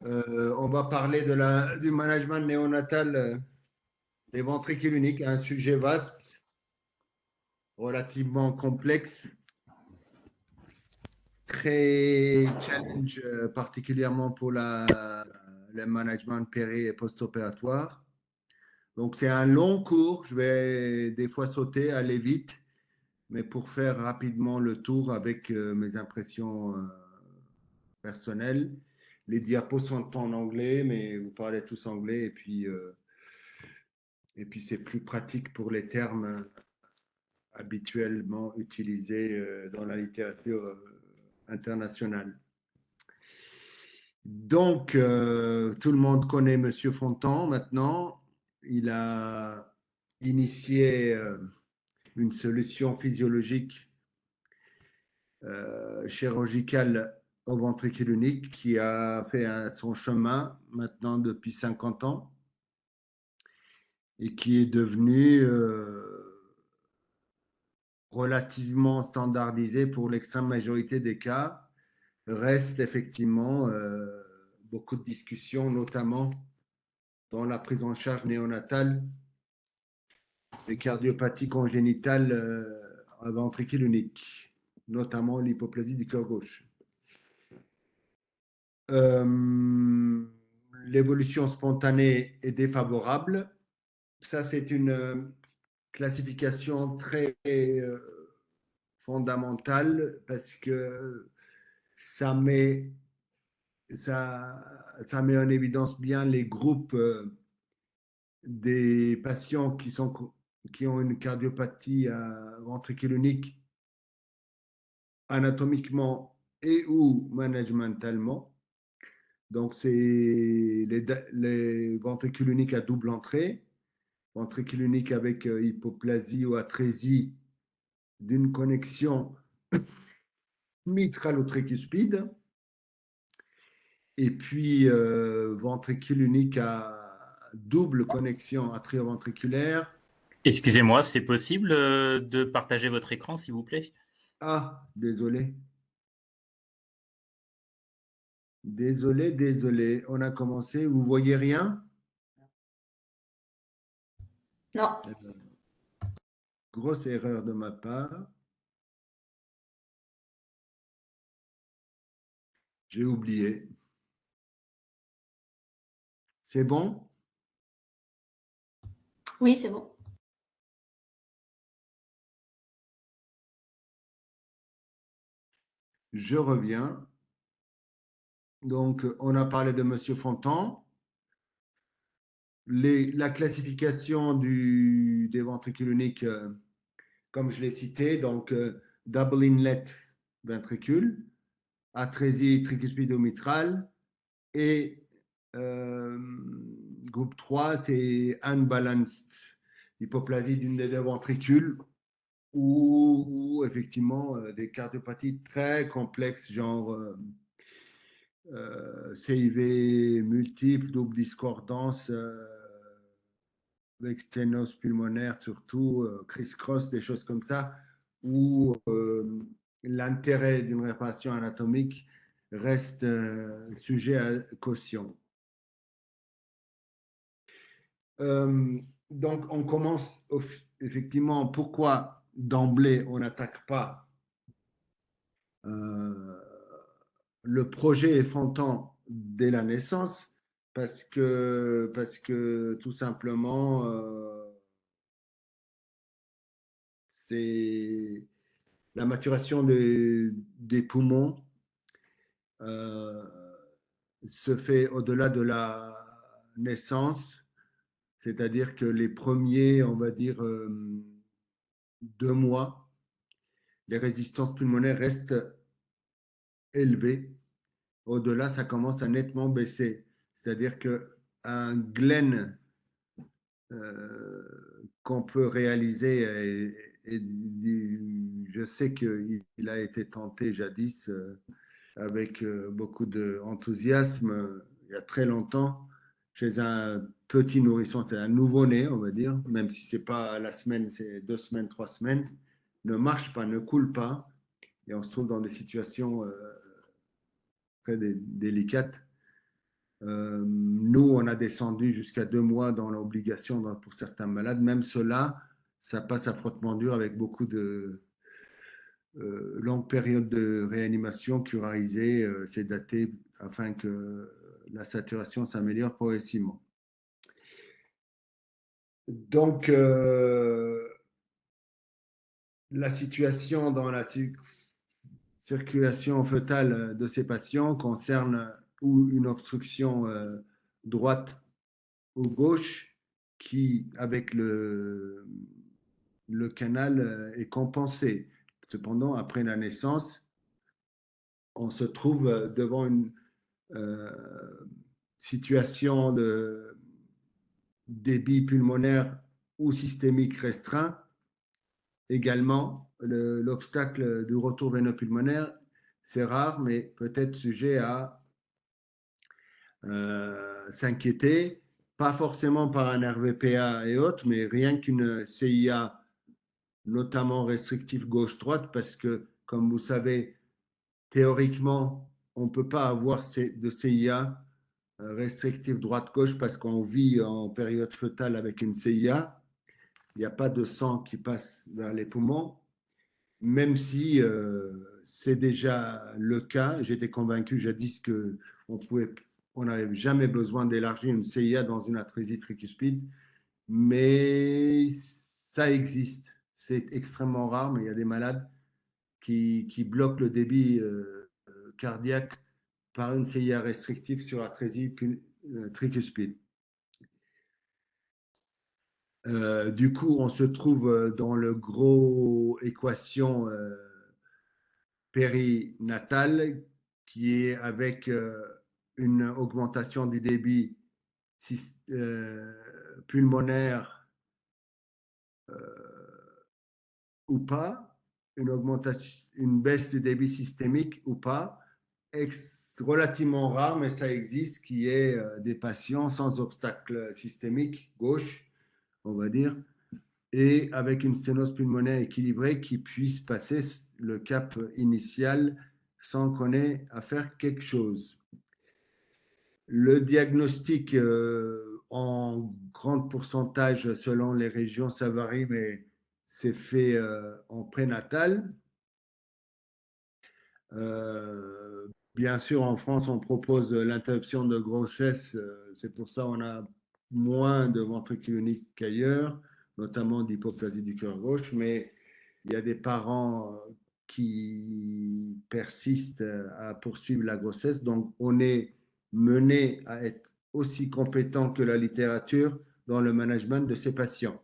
On va parler du management néonatal des ventricules uniques, un sujet vaste, relativement complexe, très challenge, particulièrement pour le management péri et post-opératoire. Donc, c'est un long cours. Je vais des fois sauter, aller vite, mais pour faire rapidement le tour avec mes impressions personnelles. Les diapos sont en anglais, mais vous parlez tous anglais et puis c'est plus pratique pour les termes habituellement utilisés dans la littérature internationale. Donc, tout le monde connaît Monsieur Fontan maintenant. Il a initié une solution physiologique chirurgicale au ventricule unique qui a fait son chemin maintenant depuis 50 ans et qui est devenu relativement standardisé pour l'extrême majorité des cas. Reste effectivement beaucoup de discussions, notamment dans la prise en charge néonatale des cardiopathies congénitales à ventricule unique, notamment l'hypoplasie du cœur gauche. L'évolution spontanée est défavorable. Ça, c'est une classification très fondamentale parce que ça met, ça met en évidence bien les groupes des patients qui ont une cardiopathie à ventricule unique anatomiquement et ou managementalement. Donc, c'est les ventricules uniques à double entrée, ventricule unique avec hypoplasie ou atrésie d'une connexion mitrale ou tricuspide, et puis ventricule unique à double connexion atrioventriculaire. Excusez-moi, c'est possible de partager votre écran, s'il vous plaît? Ah, désolé. Désolé. On a commencé. Vous voyez rien? Non. Grosse erreur de ma part. J'ai oublié. C'est bon? Oui, c'est bon. Je reviens. Donc, on a parlé de Monsieur Fontan. La classification des ventricules uniques, comme je l'ai cité, donc double inlet ventricule, atrésie tricuspido-mitrale et groupe 3, c'est unbalanced hypoplasie d'une des deux ventricules ou effectivement des cardiopathies très complexes, genre CIV multiple, double discordance, avec sténose pulmonaire surtout, criss-cross, des choses comme ça, où l'intérêt d'une réparation anatomique reste sujet à caution. Donc, on commence effectivement, pourquoi d'emblée on n'attaque pas le projet Fontan dès la naissance? Parce que tout simplement, c'est la maturation des poumons se fait au-delà de la naissance, c'est-à-dire que les premiers, on va dire, 2 mois, les résistances pulmonaires restent élevées. Au-delà, ça commence à nettement baisser. C'est-à-dire qu'un glen qu'on peut réaliser, et je sais qu'il a été tenté jadis avec beaucoup d'enthousiasme il y a très longtemps chez un petit nourrisson, c'est un nouveau-né, on va dire, même si c'est pas la semaine, c'est 2 semaines, 3 semaines, ne marche pas, ne coule pas, et on se trouve dans des situations très délicates. Nous, on a descendu jusqu'à 2 mois dans l'obligation pour certains malades. Même cela, ça passe à frottement dur avec beaucoup de longues périodes de réanimation curarisée, sédatée, afin que la saturation s'améliore progressivement. Donc, la situation dans la circulation fœtale de ces patients concerne ou une obstruction droite ou gauche qui, avec le canal, est compensée. Cependant, après la naissance, on se trouve devant une euh, situation de débit pulmonaire ou systémique restreint. Également, l'obstacle du retour veineux-pulmonaire, c'est rare, mais peut-être sujet à s'inquiéter, pas forcément par un RVPA et autres, mais rien qu'une CIA, notamment restrictive gauche-droite, parce que, comme vous savez, théoriquement, on ne peut pas avoir de CIA restrictive droite-gauche parce qu'on vit en période fœtale avec une CIA. Il n'y a pas de sang qui passe vers les poumons, même si c'est déjà le cas. J'étais convaincu jadis on n'avait jamais besoin d'élargir une CIA dans une atrésie tricuspide, mais ça existe. C'est extrêmement rare, mais il y a des malades qui bloquent le débit cardiaque par une CIA restrictive sur atrésie tricuspide. Du coup, on se trouve dans le gros équation périnatale qui est avec une augmentation du débit pulmonaire ou pas, une baisse du débit systémique ou pas, relativement rare, mais ça existe, qui est des patients sans obstacle systémique gauche, on va dire, et avec une sténose pulmonaire équilibrée qui puisse passer le cap initial sans qu'on ait à faire quelque chose. Le diagnostic, en grand pourcentage, selon les régions, ça varie, mais c'est fait en prénatal. Bien sûr, en France, on propose l'interruption de grossesse. C'est pour ça qu'on a moins de ventricule unique qu'ailleurs, notamment d'hypoplasie du cœur gauche. Mais il y a des parents qui persistent à poursuivre la grossesse. Donc, on est mené à être aussi compétent que la littérature dans le management de ces patients.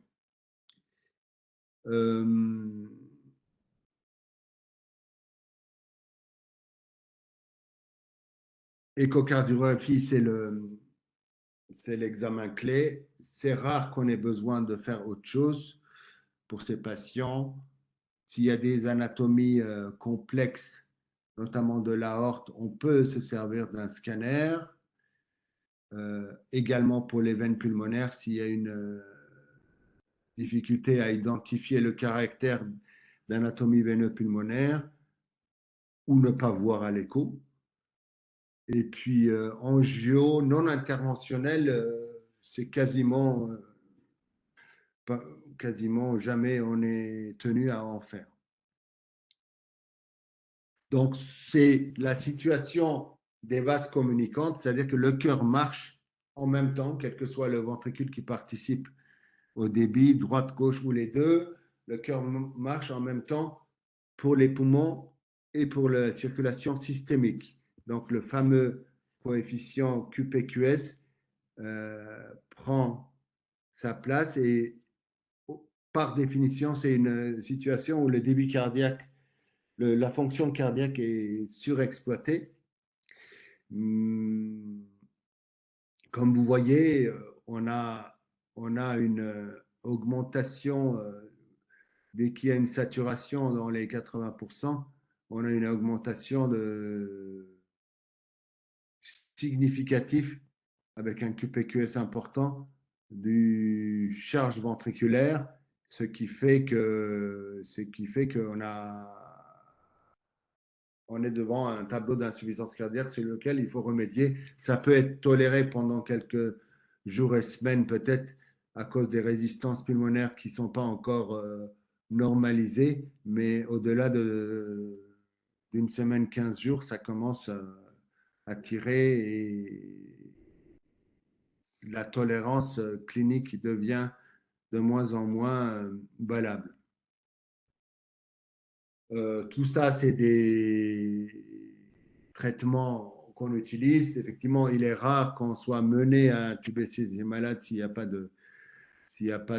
Échocardiographie, c'est l'examen clé. C'est rare qu'on ait besoin de faire autre chose pour ces patients. S'il y a des anatomies complexes, notamment de l'aorte, on peut se servir d'un scanner. Également pour les veines pulmonaires, s'il y a une difficulté à identifier le caractère d'anatomie veineuse pulmonaire ou ne pas voir à l'écho. Et puis, angio non interventionnel, c'est quasiment jamais on est tenu à en faire. Donc, c'est la situation des vases communicantes, c'est-à-dire que le cœur marche en même temps, quel que soit le ventricule qui participe au débit, droite, gauche ou les deux. Le cœur marche en même temps pour les poumons et pour la circulation systémique. Donc, le fameux coefficient QPQS prend sa place et par définition, c'est une situation où le débit cardiaque, la fonction cardiaque est surexploitée. Comme vous voyez, on a une augmentation, dès qu'il y a une saturation dans les 80%, on a une augmentation significative avec un QPQS important du charge ventriculaire, ce qui fait qu'on a on est devant un tableau d'insuffisance cardiaque sur lequel il faut remédier. Ça peut être toléré pendant quelques jours et semaines peut-être à cause des résistances pulmonaires qui ne sont pas encore normalisées, mais au-delà d'une semaine, 15 jours, ça commence à tirer et la tolérance clinique devient de moins en moins valable. Tout ça, c'est des traitements qu'on utilise. Effectivement, il est rare qu'on soit mené à intuber ces malades s'il n'y a pas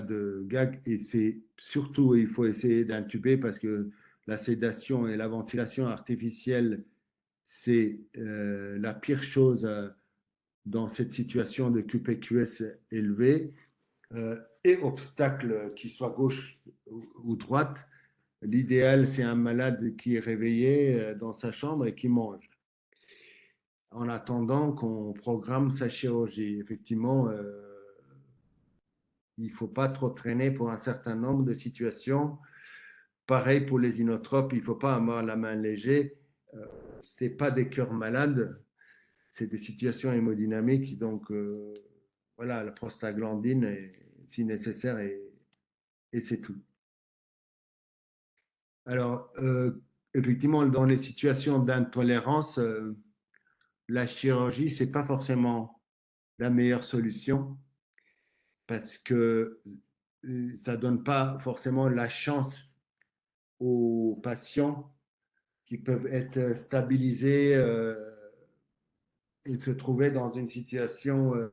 de gag. Et c'est surtout, il faut essayer d'intuber parce que la sédation et la ventilation artificielle, c'est la pire chose dans cette situation de QPQS élevé. Et obstacle, qu'il soit gauche ou droite, l'idéal, c'est un malade qui est réveillé dans sa chambre et qui mange en attendant qu'on programme sa chirurgie. Effectivement, il ne faut pas trop traîner pour un certain nombre de situations. Pareil pour les inotropes, il ne faut pas avoir la main légère. Ce n'est pas des cœurs malades, c'est des situations hémodynamiques. Donc, voilà, la prostaglandine est si nécessaire et c'est tout. Alors, effectivement, dans les situations d'intolérance, la chirurgie, ce n'est pas forcément la meilleure solution parce que ça ne donne pas forcément la chance aux patients qui peuvent être stabilisés et se trouver dans une situation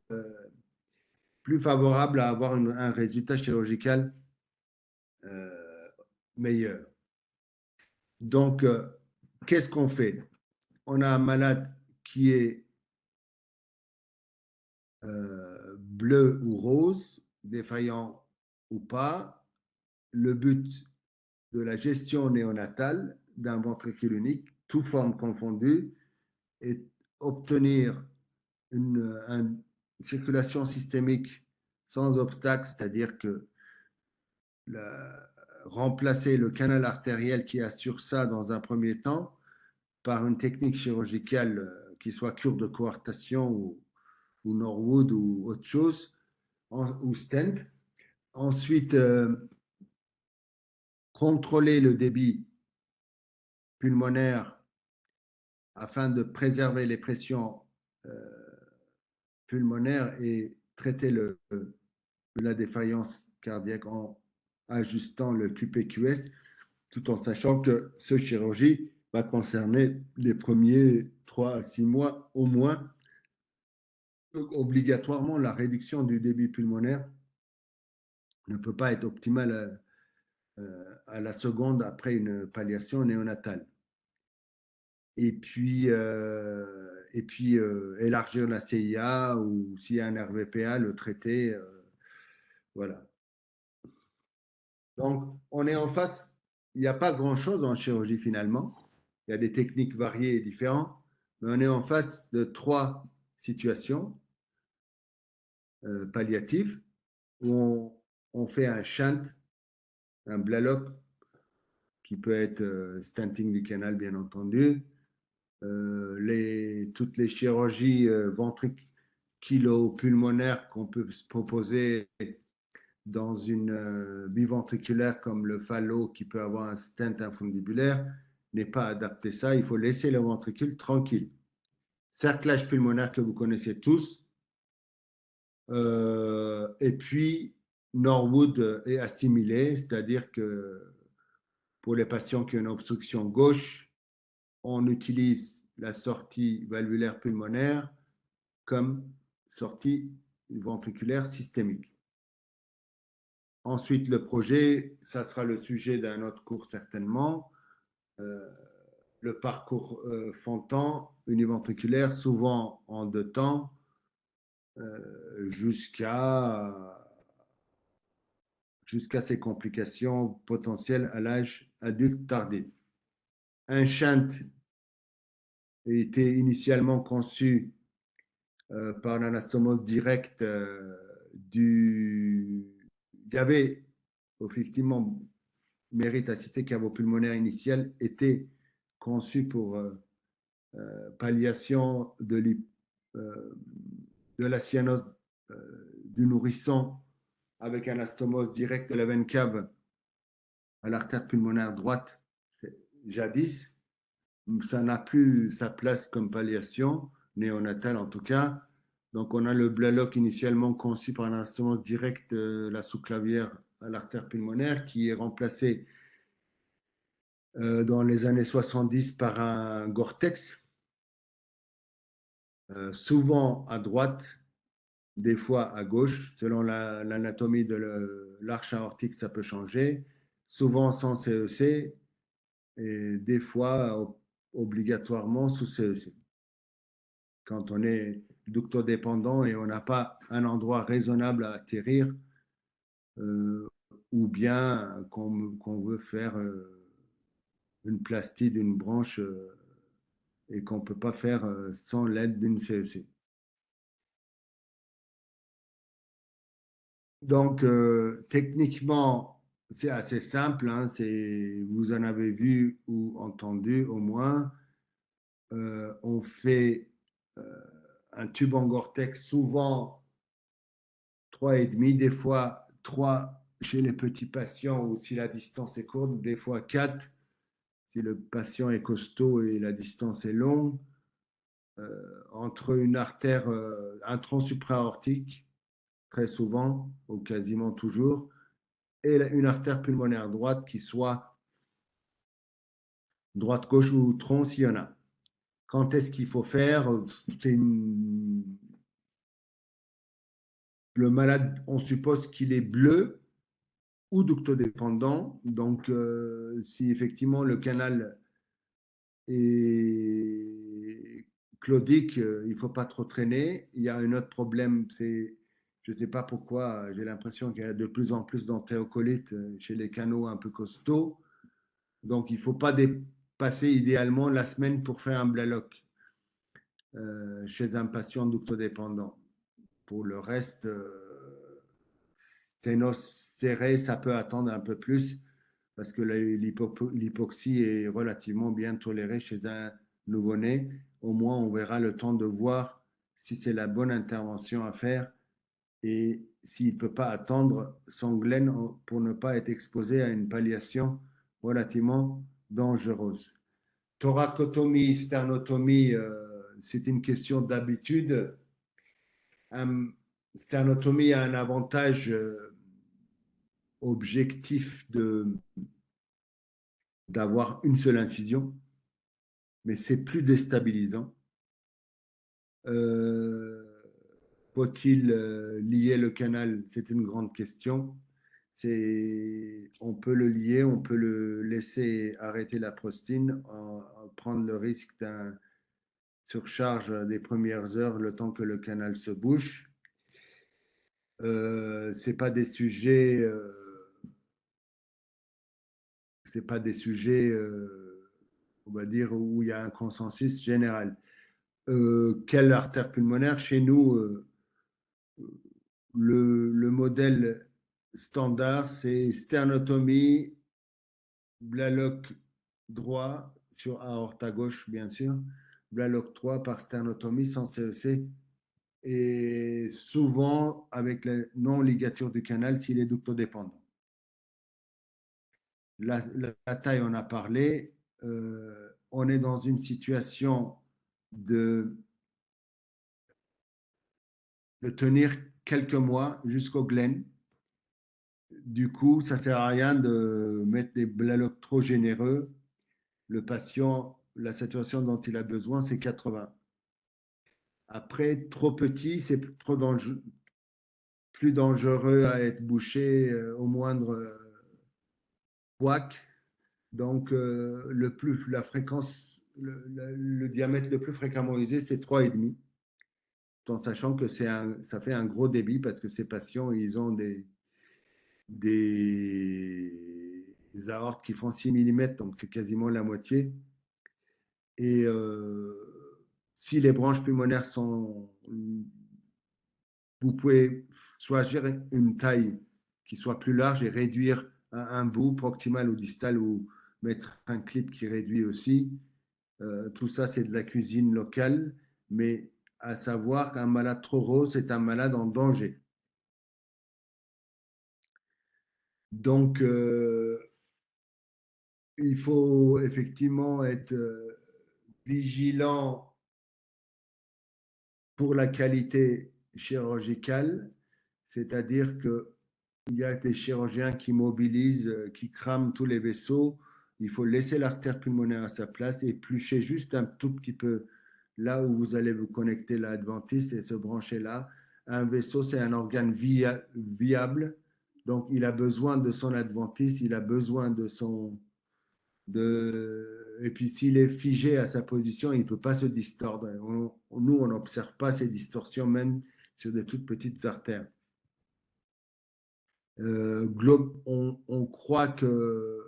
plus favorable à avoir un résultat chirurgical euh, meilleur. Donc, qu'est-ce qu'on fait? On a un malade qui est bleu ou rose, défaillant ou pas. Le but de la gestion néonatale d'un ventricule unique, toutes formes confondues, est obtenir une circulation systémique sans obstacle, c'est-à-dire que remplacer le canal artériel qui assure ça dans un premier temps par une technique chirurgicale qui soit cure de coartation ou Norwood ou autre chose, ou stent. Ensuite, contrôler le débit pulmonaire afin de préserver les pressions pulmonaires et traiter la défaillance cardiaque en ajustant le QPQS, tout en sachant que ce chirurgie va concerner les premiers 3 à 6 mois au moins. Donc, obligatoirement, la réduction du débit pulmonaire ne peut pas être optimale à la seconde après une palliation néonatale. Et puis élargir la CIA ou s'il y a un RVPA, le traiter. Voilà. Donc, on est en face, il n'y a pas grand-chose en chirurgie finalement. Il y a des techniques variées et différentes, mais on est en face de 3 situations palliatives où on fait un shunt, un blaloc qui peut être stenting du canal, bien entendu. Toutes les chirurgies ventriculo-pulmonaires qu'on peut se proposer dans une biventriculaire comme le Fallow qui peut avoir un stent infundibulaire n'est pas adapté ça. Il faut laisser le ventricule tranquille. Cerclage pulmonaire que vous connaissez tous. Et puis, Norwood est assimilé, c'est-à-dire que pour les patients qui ont une obstruction gauche, on utilise la sortie valvulaire pulmonaire comme sortie ventriculaire systémique. Ensuite, le projet, ça sera le sujet d'un autre cours certainement. Le parcours Fontan univentriculaire, souvent en 2 temps, jusqu'à ces complications potentielles à l'âge adulte tardif. Un shunt a été initialement conçu par l'anastomose directe il y avait effectivement mérite à citer qu'avopulmonaire initial était conçu pour palliation de la cyanose du nourrisson avec anastomose directe de la veine cave à l'artère pulmonaire droite jadis. Ça n'a plus sa place comme palliation néonatale en tout cas. Donc on a le Blaloc initialement conçu par anastomose directe de la sous-clavière à l'artère pulmonaire qui est remplacé dans les années 70 par un Gore-Tex, souvent à droite, des fois à gauche, selon l'anatomie de l'arche aortique, ça peut changer, souvent sans CEC et des fois obligatoirement sous CEC. Quand on est ductodépendant et on n'a pas un endroit raisonnable à atterrir, ou bien qu'on veut faire une plastie d'une branche et qu'on ne peut pas faire sans l'aide d'une CEC. Donc, techniquement, c'est assez simple, hein, vous en avez vu ou entendu au moins. On fait un tube en Gore-Tex, souvent 3,5, des fois 3 chez les petits patients ou si la distance est courte, des fois 4 si le patient est costaud et la distance est longue. Entre une artère, un tronc supraaortique, très souvent, ou quasiment toujours, et une artère pulmonaire droite qui soit droite-gauche ou tronc s'il y en a. Quand est-ce qu'il faut faire? Le malade, on suppose qu'il est bleu ou ductodépendant. Donc, si effectivement le canal est claudique, il ne faut pas trop traîner. Il y a un autre problème, c'est, je ne sais pas pourquoi, j'ai l'impression qu'il y a de plus en plus d'entérocolite chez les canaux un peu costauds. Donc, il ne faut pas dépasser idéalement la semaine pour faire un Blaloc chez un patient ductodépendant. Pour le reste, sténose serrée, ça peut attendre un peu plus parce que l'hypoxie est relativement bien tolérée chez un nouveau-né. Au moins, on verra le temps de voir si c'est la bonne intervention à faire et s'il ne peut pas attendre son glen pour ne pas être exposé à une palliation relativement dangereuse. Thoracotomie, sternotomie, c'est une question d'habitude. Sternotomie a un avantage objectif d'avoir une seule incision, mais c'est plus déstabilisant. Faut-il lier le canal? C'est une grande question. On peut le lier, on peut le laisser arrêter la prostine, prendre le risque d'un surcharge des premières heures, le temps que le canal se bouche. C'est pas des sujets, on va dire, où il y a un consensus général. Quelle artère pulmonaire? Chez nous, le modèle standard, c'est sternotomie, Blaloc droit sur aorte à gauche, bien sûr, Blaloc 3 par sternotomie sans CEC, et souvent avec la non-ligature du canal s'il est ductodépendant. La taille, on a parlé. On est dans une situation de tenir quelques mois jusqu'au glen. Du coup, ça ne sert à rien de mettre des Blaloc trop généreux. Le patient, la saturation dont il a besoin, c'est 80. Après, trop petit, c'est trop plus dangereux à être bouché au moindre couac. Donc, la fréquence, le diamètre le plus fréquemment usé, c'est 3,5, tout en sachant que ça fait un gros débit parce que ces patients, ils ont des aortes qui font 6 mm, donc c'est quasiment la moitié. Et si les branches pulmonaires sont... Vous pouvez choisir une taille qui soit plus large et réduire un bout proximal ou distal ou mettre un clip qui réduit aussi. Tout ça, c'est de la cuisine locale, mais à savoir qu'un malade trop rose, c'est un malade en danger. Donc, il faut effectivement être vigilant pour la qualité chirurgicale, c'est-à-dire qu'il y a des chirurgiens qui mobilisent, qui crament tous les vaisseaux. Il faut laisser l'artère pulmonaire à sa place et éplucher juste un tout petit peu là où vous allez vous connecter l'adventice et se brancher là. Un vaisseau, c'est un organe viable, donc il a besoin de son adventice, il a besoin de son, et puis s'il est figé à sa position, il ne peut pas se distordre. Nous, on n'observe pas ces distorsions même sur des toutes petites artères. On croit que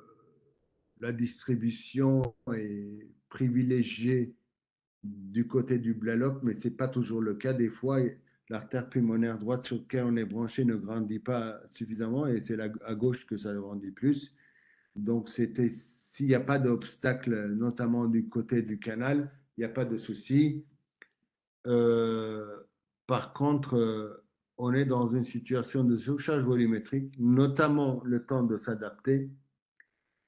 la distribution est privilégiée du côté du blaloc, mais ce n'est pas toujours le cas. Des fois, l'artère pulmonaire droite sur laquelle on est branché ne grandit pas suffisamment et c'est à gauche que ça grandit plus. Donc, s'il n'y a pas d'obstacle, notamment du côté du canal, il n'y a pas de souci. Par contre, on est dans une situation de surcharge volumétrique, notamment le temps de s'adapter.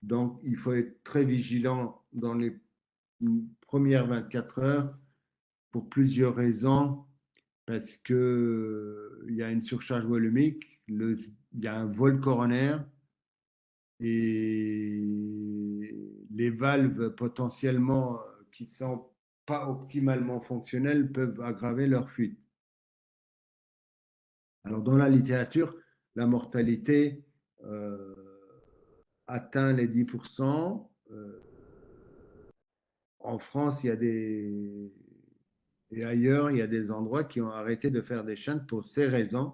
Donc, il faut être très vigilant dans les premières 24 heures pour plusieurs raisons, parce qu'il y a une surcharge volumique, il y a un vol coronaire et les valves potentiellement qui ne sont pas optimalement fonctionnelles peuvent aggraver leur fuite. Alors, dans la littérature, la mortalité atteint les 10%. En France, il y a et ailleurs, il y a des endroits qui ont arrêté de faire des shunts pour ces raisons.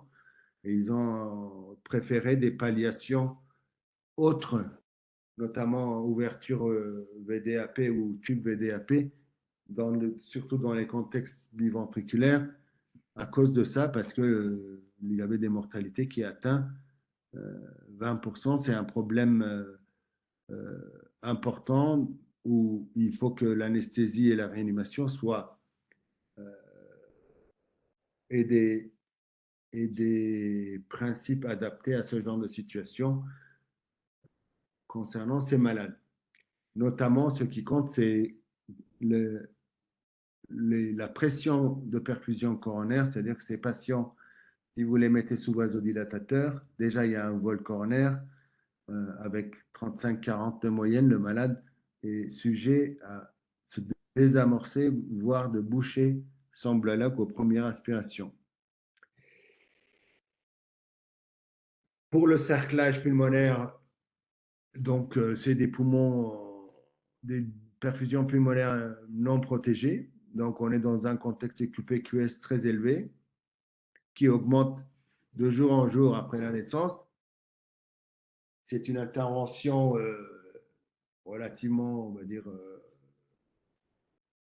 Et ils ont préféré des palliations autres, notamment ouverture VDAP ou tube VDAP, surtout dans les contextes biventriculaires, à cause de ça, parce que il y avait des mortalités qui atteignent 20%. C'est un problème important où il faut que l'anesthésie et la réanimation soient et des principes adaptés à ce genre de situation concernant ces malades. Notamment, ce qui compte, c'est la pression de perfusion coronaire, c'est-à-dire que ces patients, si vous les mettez sous vasodilatateur, déjà il y a un vol coronaire avec 35-40 de moyenne, le malade est sujet à se désamorcer, voire de boucher son blaloc aux premières aspirations. Pour le cerclage pulmonaire, donc c'est des poumons, des perfusions pulmonaires non protégées. Donc on est dans un contexte QPQS très élevé qui augmente de jour en jour après la naissance. C'est une intervention relativement, on va dire,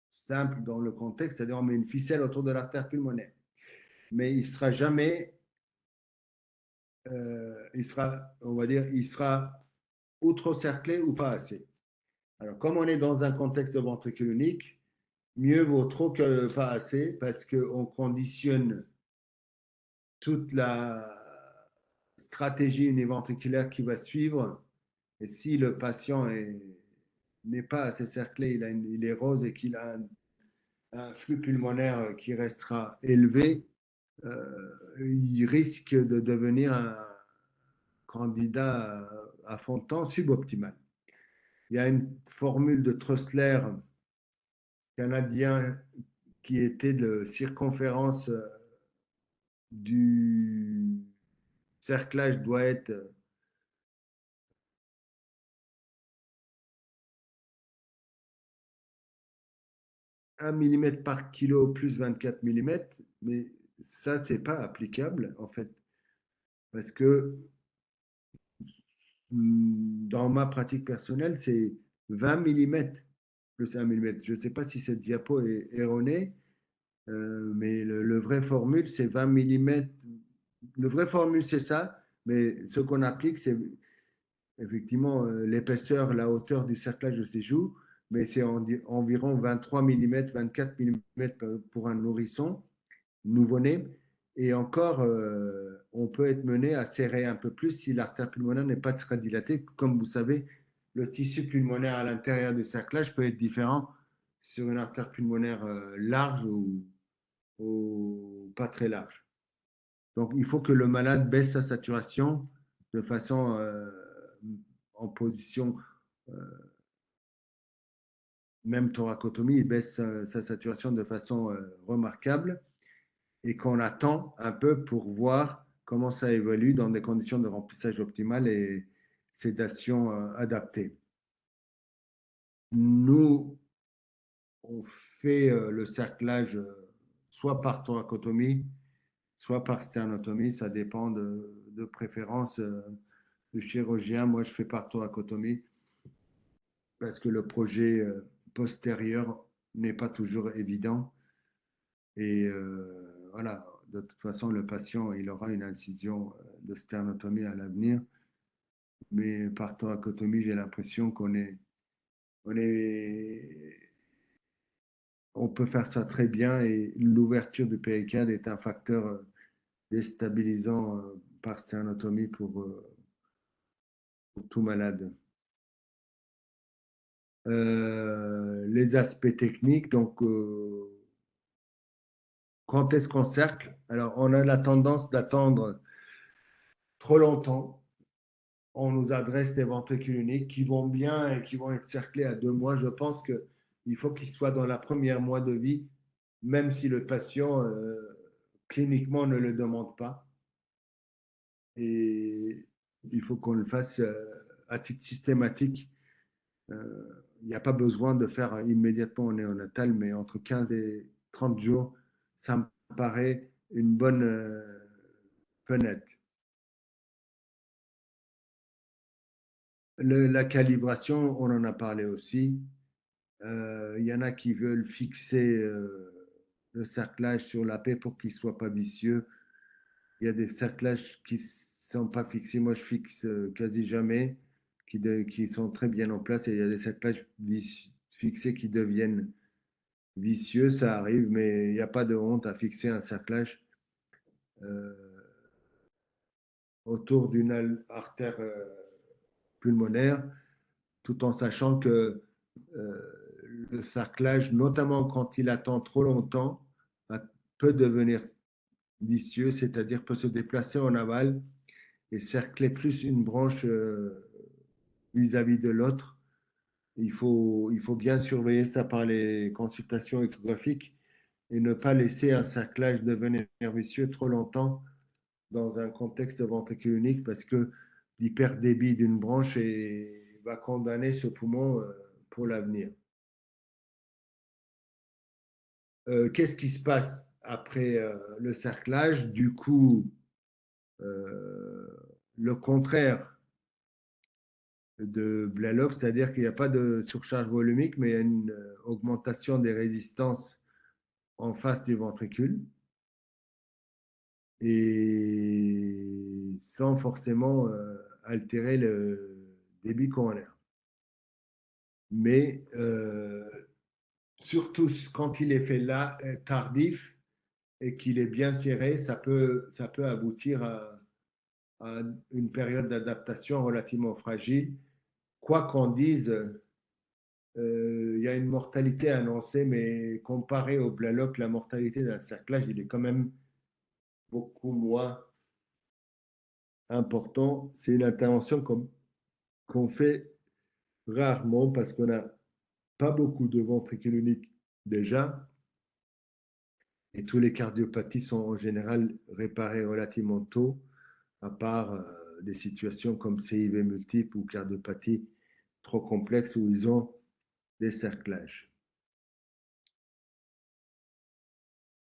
simple dans le contexte, c'est-à-dire on met une ficelle autour de l'artère pulmonaire. Mais il ne sera jamais, on va dire, il sera ou trop cerclé ou pas assez. Alors, comme on est dans un contexte de ventricule unique, mieux vaut trop que pas assez parce qu'on conditionne toute la stratégie univentriculaire qui va suivre. Et si le patient n'est pas assez cerclé, il est rose et qu'il a un flux pulmonaire qui restera élevé, il risque de devenir un candidat à fond de temps suboptimal. Il y a une formule de Trössler canadien qui était de circonférence du cerclage doit être 1 mm par kilo plus 24 mm, mais ça, c'est pas applicable en fait, parce que dans ma pratique personnelle, c'est 20 mm plus 1 mm. Je ne sais pas si cette diapo est erronée, mais le vrai formule, c'est 20 mm. Le vrai formule, c'est ça, mais ce qu'on applique, c'est effectivement l'épaisseur, la hauteur du cerclage de ses joues, mais c'est environ 23 mm, 24 mm pour un nourrisson nouveau-né. Et encore, on peut être mené à serrer un peu plus si l'artère pulmonaire n'est pas très dilatée. Comme vous savez, le tissu pulmonaire à l'intérieur du cerclage peut être différent sur une artère pulmonaire large ou pas très large. Donc, il faut que le malade baisse sa saturation de façon en position, euh, même thoracotomie, il baisse sa saturation de façon remarquable et qu'on attend un peu pour voir comment ça évolue dans des conditions de remplissage optimales et sédation adaptée. Nous, on fait le cerclage soit par thoracotomie, soit par sternotomie, ça dépend de préférence du chirurgien. Moi, je fais par thoracotomie parce que le projet postérieur n'est pas toujours évident. Et voilà, de toute façon, le patient, il aura une incision de sternotomie à l'avenir. Mais par thoracotomie, j'ai l'impression on est, on peut faire ça très bien et l'ouverture du péricarde est un facteur déstabilisant par sternotomie pour tout malade. Les aspects techniques, donc quand est-ce qu'on cercle? Alors, on a la tendance d'attendre trop longtemps. On nous adresse des ventricules uniques qui vont bien et qui vont être cerclés à 2 mois. Je pense qu'il faut qu'ils soient dans la première mois de vie, même si le patient cliniquement ne le demande pas. Et il faut qu'on le fasse à titre systématique. Il n'y a pas besoin de faire immédiatement au néonatal, mais entre 15 et 30 jours, ça me paraît une bonne fenêtre. La calibration, on en a parlé aussi. Il y en a qui veulent fixer le cerclage sur la paix pour qu'il ne soit pas vicieux. Il y a des cerclages qui ne sont pas fixés. Moi, je fixe quasi jamais, qui sont très bien en place. Et il y a des cerclages fixés qui deviennent vicieux. Ça arrive, mais il n'y a pas de honte à fixer un cerclage euh, autour d'une artère pulmonaire, tout en sachant que le cerclage, notamment quand il attend trop longtemps, peut devenir vicieux, c'est-à-dire peut se déplacer en aval et cercler plus une branche vis-à-vis de l'autre. Il faut bien surveiller ça par les consultations échographiques et ne pas laisser un cerclage devenir vicieux trop longtemps dans un contexte ventricule unique parce que l'hyperdébit d'une branche va condamner ce poumon pour l'avenir. Qu'est-ce qui se passe après le cerclage? Du coup, le contraire de Blalock, c'est-à-dire qu'il n'y a pas de surcharge volumique, mais il y a une augmentation des résistances en face du ventricule et sans forcément altérer le débit coronaire. Mais surtout quand il est fait là, tardif et qu'il est bien serré, ça peut aboutir à une période d'adaptation relativement fragile. Quoi qu'on dise, il y a une mortalité annoncée, mais comparé au Blalock, la mortalité d'un cerclage, il est quand même beaucoup moins important. C'est une intervention qu'on fait rarement parce qu'on n'a pas beaucoup de ventricules uniques déjà. Et tous les cardiopathies sont en général réparées relativement tôt, à part des situations comme CIV multiple ou cardiopathie trop complexes où ils ont des cerclages.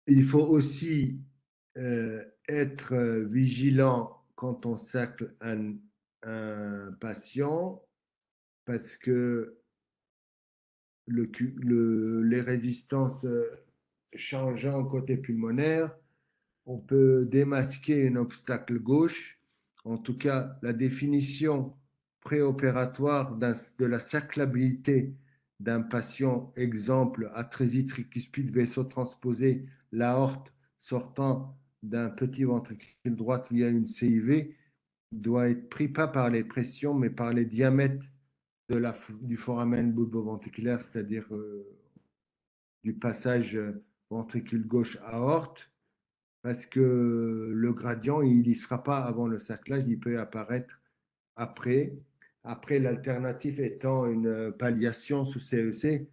Il faut aussi être vigilant quand on cercle un patient parce que les résistances changeant côté pulmonaire, on peut démasquer un obstacle gauche. En tout cas, la définition préopératoire de la cerclabilité d'un patient, exemple, atrésie tricuspide, vaisseau transposé, l'aorte sortant d'un petit ventricule droit via une CIV, doit être pris pas par les pressions, mais par les diamètres du foramen bulboventriculaire, c'est-à-dire du passage ventricule gauche aorte, parce que le gradient, il n'y sera pas avant le cerclage, il peut apparaître après. Après, l'alternative étant une palliation sous CEC,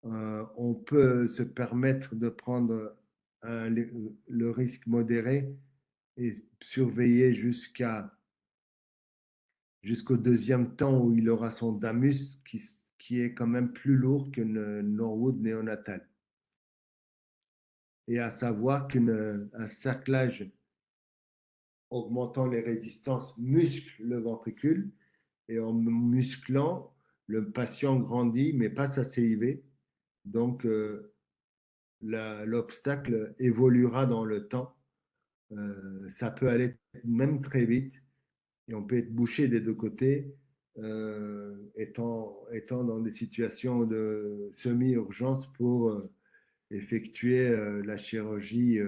on peut se permettre de prendre le risque modéré et surveiller jusqu'au deuxième temps où il aura son damus qui est quand même plus lourd qu'une Norwood néonatale. Et à savoir qu'un cerclage augmentant les résistances muscle le ventricule et en musclant, le patient grandit mais pas sa CIV. Donc, l'obstacle évoluera dans le temps. Ça peut aller même très vite et on peut être bouché des deux côtés, étant dans des situations de semi-urgence pour effectuer la chirurgie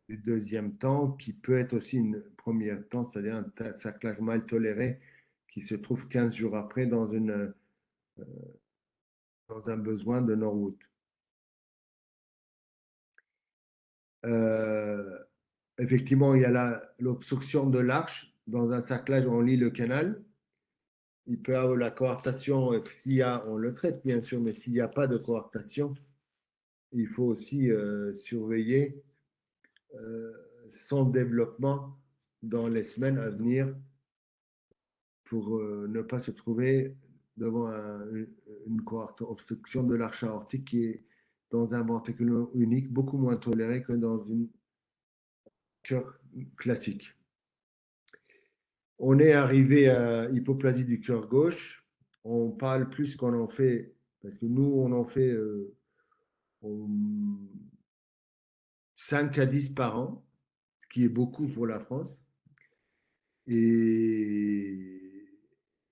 du deuxième temps, qui peut être aussi une première temps, c'est-à-dire un cerclage mal toléré qui se trouve 15 jours après dans un besoin de Norwood. Effectivement, il y a l'obstruction de l'arche. Dans un cerclage, on lit le canal. Il peut y avoir la coartation, s'il y a, on le traite bien sûr, mais s'il n'y a pas de coartation, il faut aussi surveiller son développement dans les semaines à venir pour ne pas se trouver devant une obstruction de l'arche aortique qui est dans un ventricule unique beaucoup moins toléré que dans une cœur classique. On est arrivé à hypoplasie du cœur gauche. On parle plus qu'on en fait, parce que nous, on en fait 5 à 10 par an, ce qui est beaucoup pour la France. Et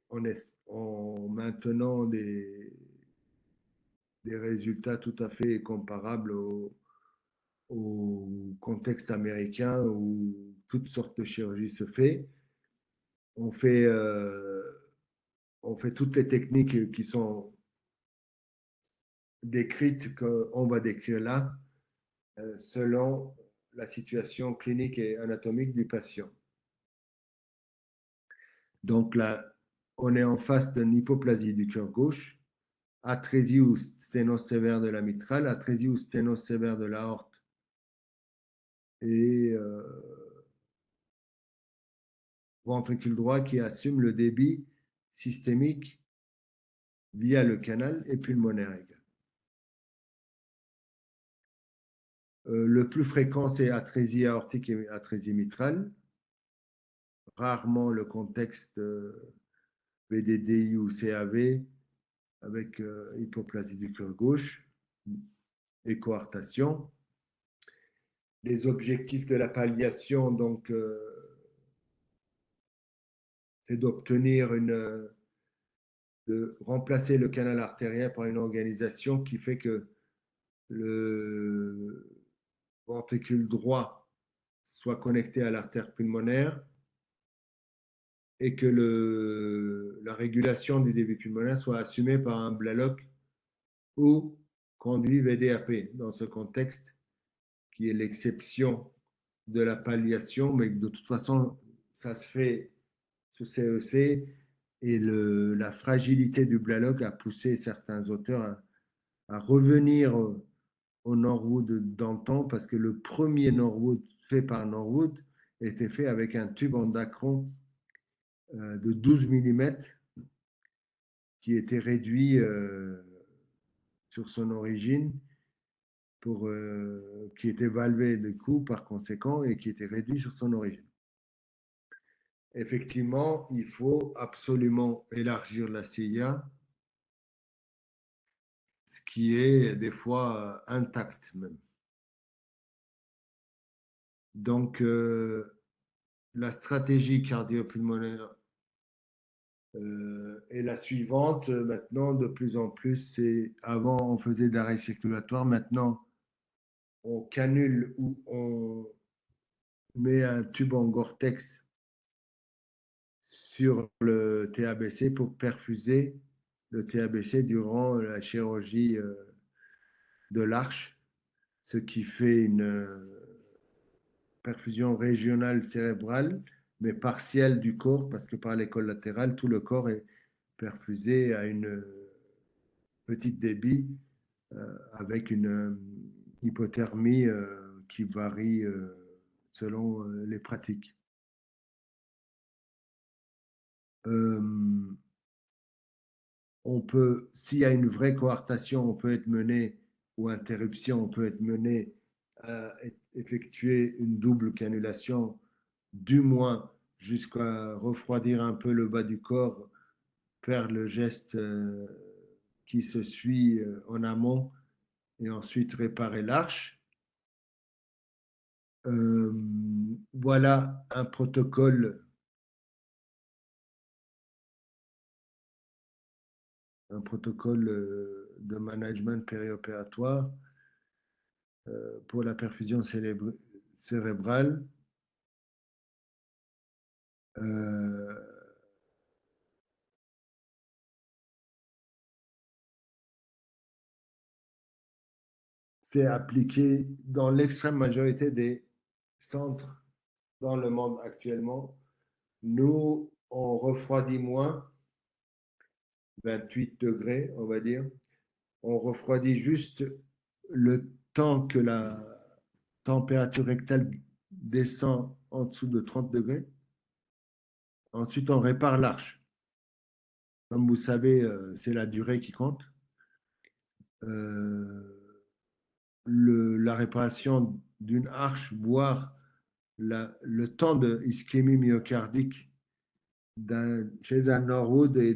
en maintenant des résultats tout à fait comparables au contexte américain où toutes sortes de chirurgies se fait. On fait, on fait toutes les techniques qui sont décrites qu'on va décrire là, selon la situation clinique et anatomique du patient. Donc là, on est en face d'une hypoplasie du cœur gauche, atrésie ou sténose sévère de la mitrale, atrésie ou sténose sévère de l'aorte et ventricule droit qui assume le débit systémique via le canal et pulmonaire également. Le plus fréquent, c'est atrésie aortique et atrésie mitrale. Rarement le contexte VDDI ou CAV avec hypoplasie du cœur gauche et coartation. Les objectifs de la palliation, donc, c'est d'obtenir de remplacer le canal artérien par une organisation qui fait que le ventricule droit soit connecté à l'artère pulmonaire et que la régulation du débit pulmonaire soit assumée par un Blalock ou conduit VDAP dans ce contexte qui est l'exception de la palliation, mais de toute façon, ça se fait sous CEC et la fragilité du Blalock a poussé certains auteurs à revenir au Norwood d'antan parce que le premier Norwood fait par Norwood était fait avec un tube en dacron de 12 mm qui était réduit sur son origine qui était valvé de coup par conséquent et qui était réduit sur son origine. Effectivement, il faut absolument élargir la CIA, ce qui est des fois intact même. Donc, la stratégie cardio-pulmonaire Et la suivante, maintenant, de plus en plus, c'est avant on faisait d'arrêt circulatoire, maintenant on canule ou on met un tube en Gore-Tex sur le TABC pour perfuser le TABC durant la chirurgie de l'arche, ce qui fait une perfusion régionale cérébrale, mais partielle du corps, parce que par les collatérales, tout le corps est perfusé à une petite débit avec une hypothermie qui varie selon les pratiques. On peut, s'il y a une vraie coartation, on peut être mené, ou interruption, on peut être mené à effectuer une double cannulation, du moins jusqu'à refroidir un peu le bas du corps, faire le geste qui se suit en amont et ensuite réparer l'arche. Voilà un protocole de management périopératoire pour la perfusion cérébrale. Euh, c'est appliqué dans l'extrême majorité des centres dans le monde actuellement. Nous, on refroidit moins, 28 degrés, on va dire. On refroidit juste le temps que la température rectale descend en dessous de 30 degrés. Ensuite, on répare l'arche. Comme vous savez, c'est la durée qui compte. La réparation d'une arche, voire le temps de ischémie myocardique chez un Norwood est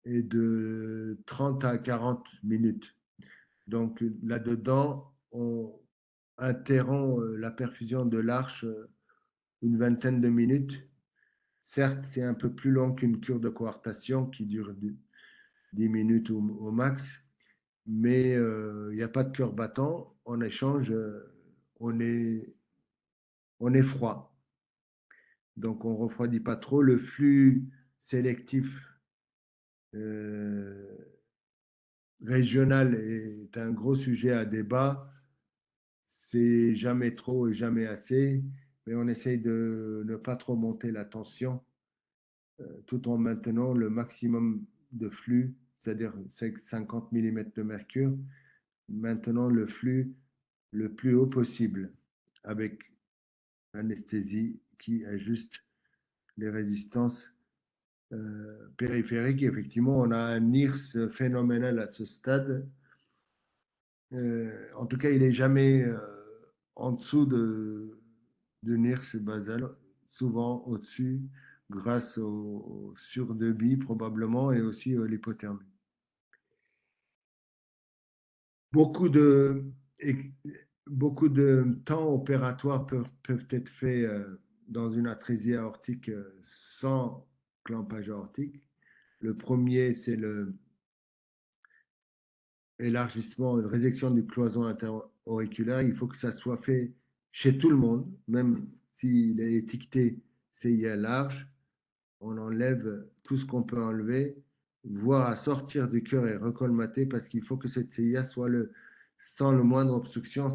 de 30 à 40 minutes. Donc là-dedans, on interrompt la perfusion de l'arche une vingtaine de minutes. Certes, c'est un peu plus long qu'une cure de coartation qui dure 10 minutes au max, mais il n'y a pas de cœur battant. En échange, on est, on est froid. Donc, on ne refroidit pas trop. Le flux sélectif régional est un gros sujet à débat. C'est jamais trop et jamais assez, mais on essaye de ne pas trop monter la tension tout en maintenant le maximum de flux, c'est-à-dire 50 mm de mercure, maintenant le flux le plus haut possible avec l'anesthésie qui ajuste les résistances périphériques. Effectivement, on a un IRS phénoménal à ce stade. En tout cas, il n'est jamais en dessous de NIRS basal, souvent au-dessus, grâce au surdebit probablement et aussi à l'hypothermie. Beaucoup de, beaucoup de temps opératoires peuvent être faits dans une atrésie aortique sans clampage aortique. Le premier, c'est l'élargissement, une résection du cloison interauriculaire. Il faut que ça soit fait chez tout le monde, même s'il est étiqueté CIA large. On enlève tout ce qu'on peut enlever, voire à sortir du cœur et recolmater parce qu'il faut que cette CIA soit sans le moindre obstruction.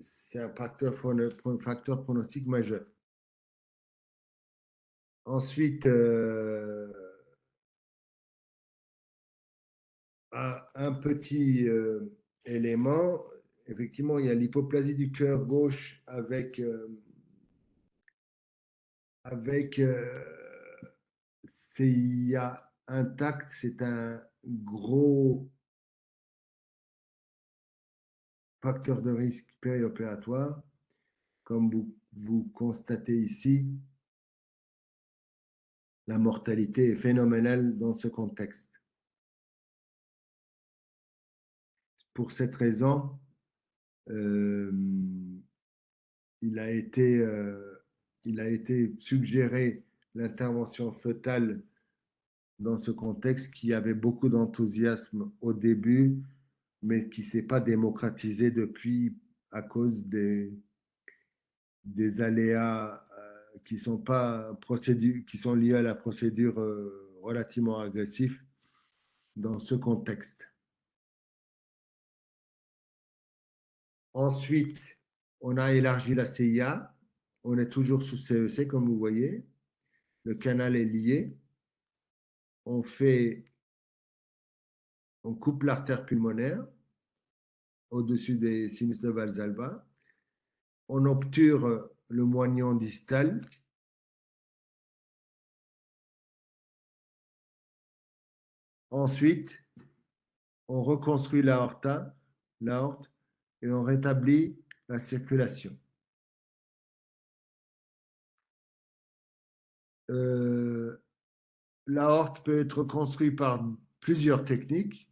C'est un facteur pronostic majeur. Ensuite, un petit élément, effectivement, il y a l'hypoplasie du cœur gauche avec CIA intact. C'est un gros facteur de risque périopératoire. Comme vous constatez ici, la mortalité est phénoménale dans ce contexte. Pour cette raison, il a été suggéré l'intervention fœtale dans ce contexte qui avait beaucoup d'enthousiasme au début, mais qui ne s'est pas démocratisé depuis à cause des aléas qui sont pas qui sont liés à la procédure relativement agressive dans ce contexte. Ensuite, on a élargi la CIA. On est toujours sous CEC, comme vous voyez. Le canal est lié. On coupe l'artère pulmonaire au-dessus des sinus de Valsalva. On obture le moignon distal. Ensuite, on reconstruit l'aorte, et on rétablit la circulation. L'aorte peut être construite par plusieurs techniques.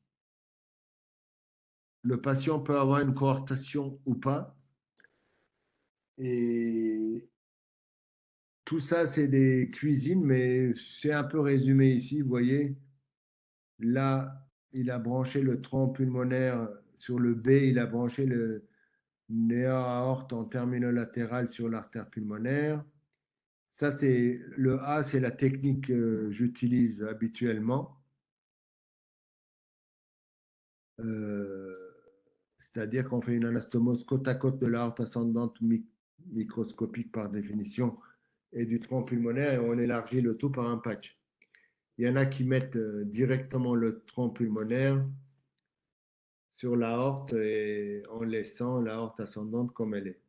Le patient peut avoir une coartation ou pas. Et tout ça, c'est des cuisines, mais c'est un peu résumé ici. Vous voyez, là, il a branché le tronc pulmonaire sur le B, il a branché le nerf aorte en terminolatéral sur l'artère pulmonaire. Ça, c'est le A, c'est la technique que j'utilise habituellement. C'est-à-dire qu'on fait une anastomose côte à côte de l'aorte ascendante microscopique par définition et du tronc pulmonaire et on élargit le tout par un patch. Il y en a qui mettent directement le tronc pulmonaire sur l'aorte et en laissant l'aorte ascendante comme elle est.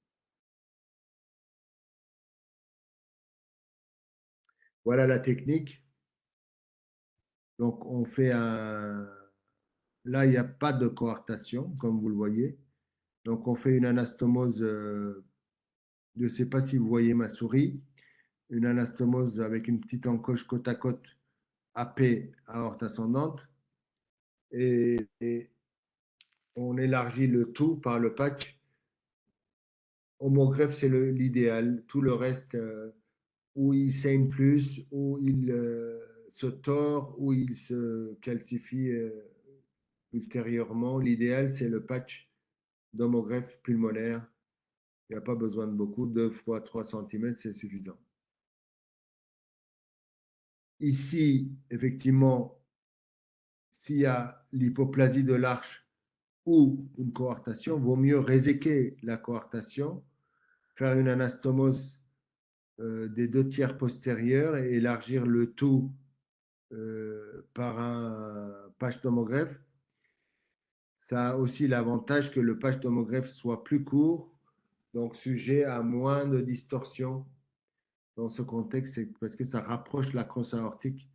Voilà la technique. Donc on fait un... Là, il n'y a pas de coartation, comme vous le voyez. Donc on fait une anastomose, je ne sais pas si vous voyez ma souris, une anastomose avec une petite encoche côte à côte AP aorte ascendante et on élargit le tout par le patch. Homogreffe, c'est l'idéal. Tout le reste, où il saigne plus, où il se tord, où il se calcifie ultérieurement. L'idéal, c'est le patch d'homogreffe pulmonaire. Il n'y a pas besoin de beaucoup, 2 fois 3 cm, c'est suffisant. Ici, effectivement, s'il y a l'hypoplasie de l'arche ou une coartation, vaut mieux réséquer la coartation, faire une anastomose des 2 tiers postérieurs et élargir le tout par un patch tomographe. Ça a aussi l'avantage que le patch tomographe soit plus court, donc sujet à moins de distorsion dans ce contexte, parce que ça rapproche la crosse aortique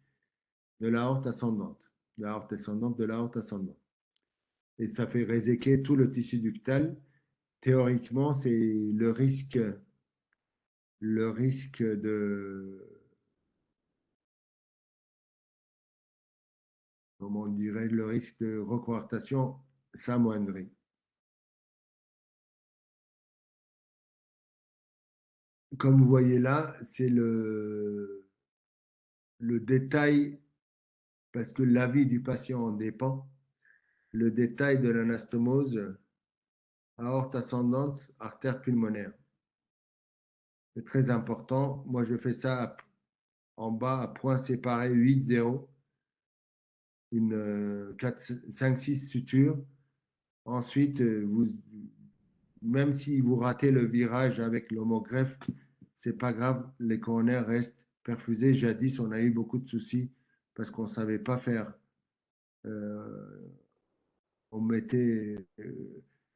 de l'aorte ascendante, de l'aorte ascendante de l'aorte ascendante. Et ça fait réséquer tout le tissu ductal. Théoriquement, c'est le risque de, comment on dirait, le risque de recoartation s'amoindrit. Comme vous voyez là, c'est le détail, parce que l'avis du patient en dépend, le détail de l'anastomose aorte ascendante, artère pulmonaire. C'est très important. Moi, je fais ça en bas à point séparé 8-0, une 5-6 sutures. Ensuite, même si vous ratez le virage avec l'homogreffe, c'est pas grave, les coronaires restent perfusés. Jadis, on a eu beaucoup de soucis parce qu'on ne savait pas faire. On mettait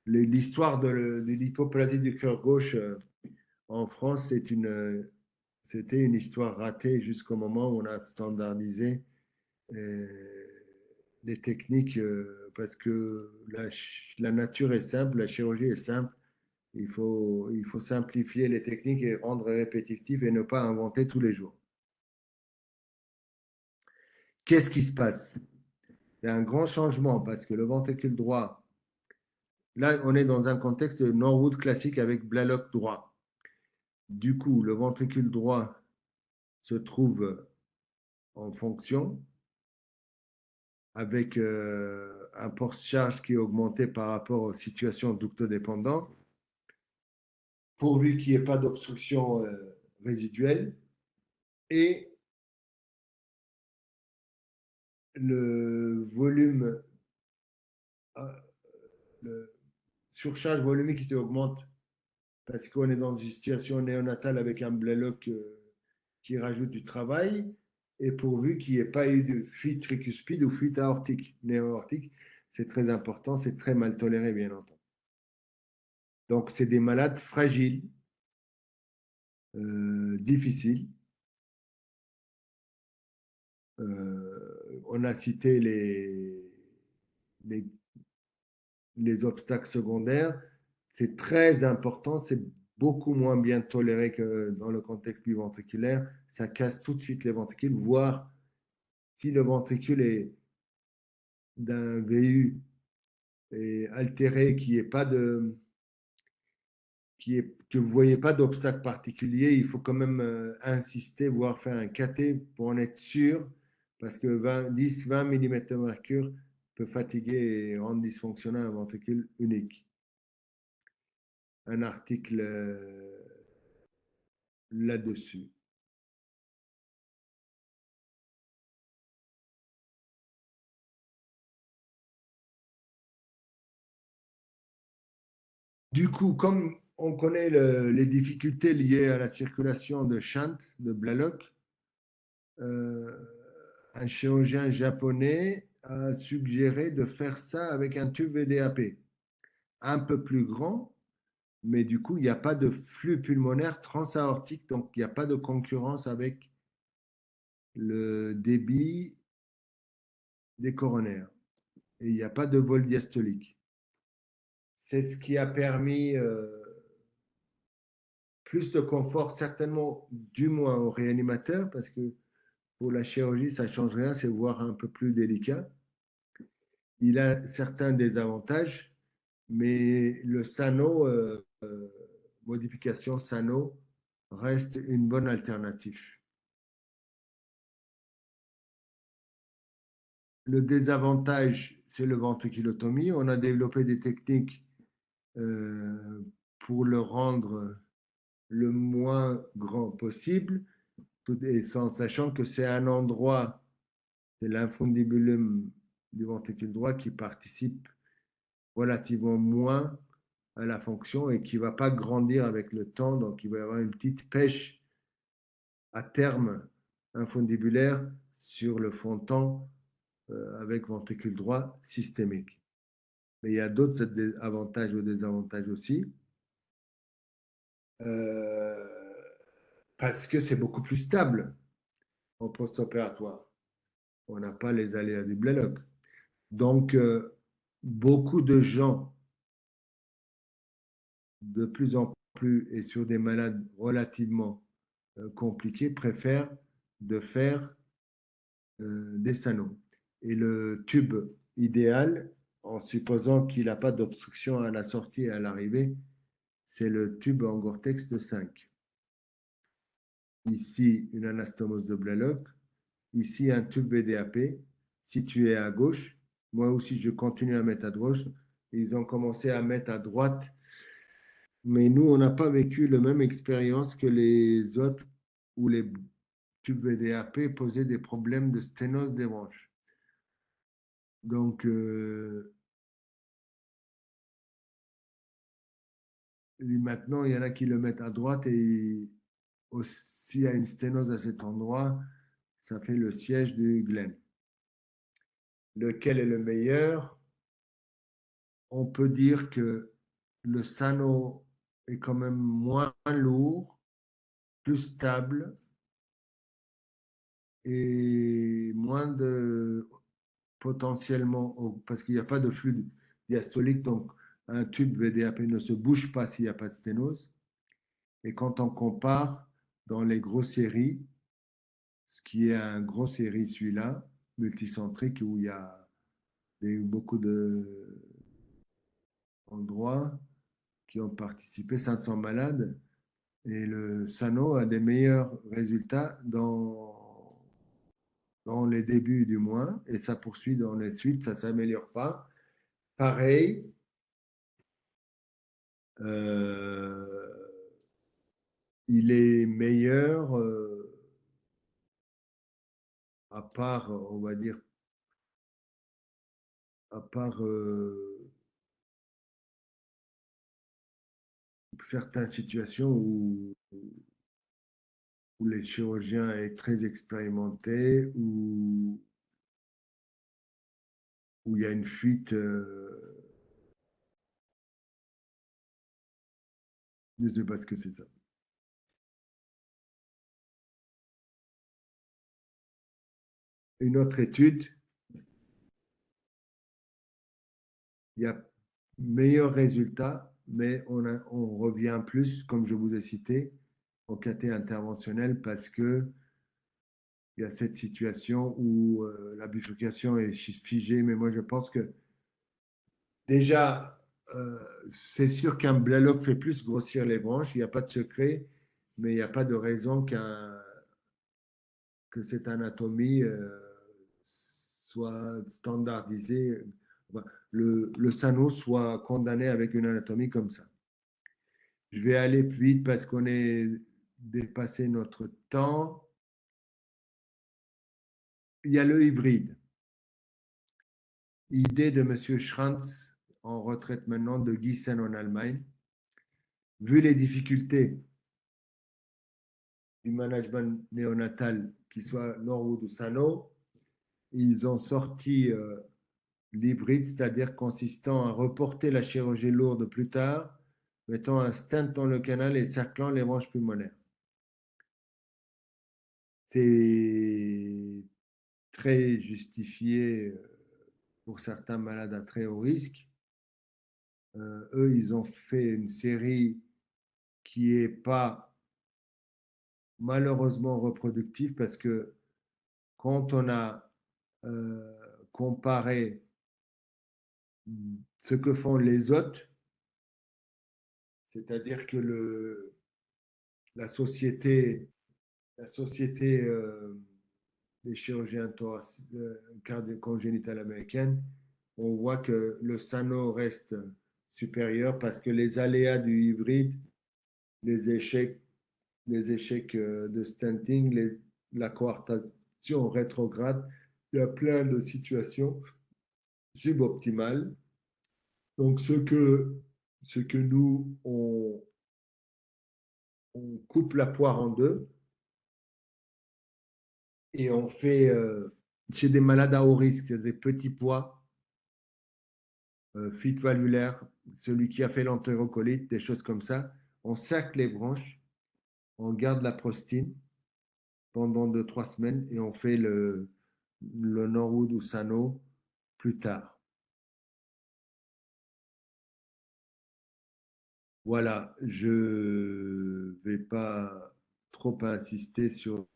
l'histoire de l'hypoplasie du cœur gauche en France, c'était une histoire ratée jusqu'au moment où on a standardisé les techniques parce que la nature est simple, la chirurgie est simple. Il faut simplifier les techniques et rendre répétitives et ne pas inventer tous les jours. Qu'est-ce qui se passe? Il y a un grand changement parce que le ventricule droit, là, on est dans un contexte Norwood classique avec Blalock droit. Du coup, le ventricule droit se trouve en fonction avec un port-charge qui est augmenté par rapport aux situations ductodépendantes, pourvu qu'il n'y ait pas d'obstruction résiduelle, et le volume, le surcharge volumique qui augmente parce qu'on est dans une situation néonatale avec un bléloc qui rajoute du travail, et pourvu qu'il n'y ait pas eu de fuite tricuspide ou fuite aortique, néo-aortique, c'est très important, c'est très mal toléré, bien entendu. Donc, c'est des malades fragiles, difficiles. On a cité les, les obstacles secondaires. C'est très important, c'est beaucoup moins bien toléré que dans le contexte biventriculaire. Ça casse tout de suite les ventricules, voire si le ventricule est d'un VU et altéré, qui est pas de, que vous ne voyez pas d'obstacle particulier, il faut quand même insister, voire faire un cathé pour en être sûr, parce que 10-20 mm de mercure peut fatiguer et rendre dysfonctionnel un ventricule unique. Un article là-dessus. Du coup, comme on connaît les difficultés liées à la circulation de Shant, de Blalock, un chirurgien japonais a suggéré de faire ça avec un tube VDAP, un peu plus grand, mais du coup, il n'y a pas de flux pulmonaire transaortique, donc il n'y a pas de concurrence avec le débit des coronaires. Et il n'y a pas de vol diastolique. C'est ce qui a permis plus de confort, certainement, du moins au réanimateur, parce que pour la chirurgie, ça ne change rien, c'est voire un peu plus délicat. Il a certains désavantages, mais le Sano, modification Sano, reste une bonne alternative. Le désavantage, c'est le ventriculotomie. On a développé des techniques pour le rendre le moins grand possible, en sachant que c'est un endroit, c'est l'infundibulum du ventricule droit qui participe relativement moins à la fonction et qui ne va pas grandir avec le temps. Donc, il va y avoir une petite pêche à terme infundibulaire sur le fronton avec ventricule droit systémique. Mais il y a d'autres avantages ou désavantages aussi. Euh, Parce que c'est beaucoup plus stable en post-opératoire. On n'a pas les aléas du bléloc. Donc, beaucoup de gens, de plus en plus, et sur des malades relativement compliqués, préfèrent de faire des Sano. Et le tube idéal, en supposant qu'il n'a pas d'obstruction à la sortie et à l'arrivée, c'est le tube en Gore-Tex de 5. Ici, une anastomose de Blalock. Ici, un tube VDAP situé à gauche. Moi aussi, je continue à mettre à droite. Ils ont commencé à mettre à droite. Mais nous, on n'a pas vécu la même expérience que les autres où les tubes VDAP posaient des problèmes de sténose des branches. Donc, maintenant, il y en a qui le mettent à droite et s'il y a une sténose à cet endroit, ça fait le siège du Glen. Lequel est le meilleur? On peut dire que le Sano est quand même moins lourd, plus stable et moins de potentiellement, parce qu'il n'y a pas de flux diastolique, donc un tube VDAP ne se bouge pas s'il n'y a pas de sténose. Et quand on compare dans les grosses séries, ce qui est un gros série celui-là, multicentrique, où il y a beaucoup d'endroits qui ont participé, 500 malades, Et le Sano a des meilleurs résultats dans les débuts du moins, et ça poursuit dans les suites, ça ne s'améliore pas. Pareil, euh, il est meilleur, à part, on va dire, à part certaines situations où les chirurgiens est très expérimenté, où il y a une fuite, je ne sais pas ce que c'est ça. Une autre étude, il y a meilleur résultat, mais on revient plus, comme je vous ai cité, au caté interventionnel parce que il y a cette situation où la bifurcation est figée. Mais moi, je pense que déjà, euh, c'est sûr qu'un Blalock fait plus grossir les branches, il n'y a pas de secret, mais il n'y a pas de raison que cette anatomie soit standardisée, le Sano soit condamné avec une anatomie comme ça. Je vais aller vite parce qu'on est dépassé notre temps. Il y a le hybride. Idée de M. Schranz, en retraite maintenant, de Gießen en Allemagne. Vu les difficultés du management néonatal, qu'il soit Norwood ou Sano, ils ont sorti l'hybride, c'est-à-dire consistant à reporter la chirurgie lourde plus tard, mettant un stent dans le canal et cerclant les branches pulmonaires. C'est très justifié pour certains malades à très haut risque. Eux, ils ont fait une série qui n'est pas malheureusement reproductive parce que quand on a euh, comparé ce que font les autres, c'est-à-dire que la la société des chirurgiens cardio-congénitales américaines, on voit que le Sano reste supérieur parce que les aléas du hybride, les échecs, les échecs de stenting, la coartation rétrograde, il y a plein de situations suboptimales. Donc, ce que nous, on coupe la poire en deux et on fait chez des malades à haut risque, c'est des petits poids, fuite valvulaire, celui qui a fait l'entérocolite, des choses comme ça. On sac les branches, on garde la prostine pendant 2, 3 semaines et on fait le Norwood ou Sano plus tard. Voilà, je ne vais pas trop insister sur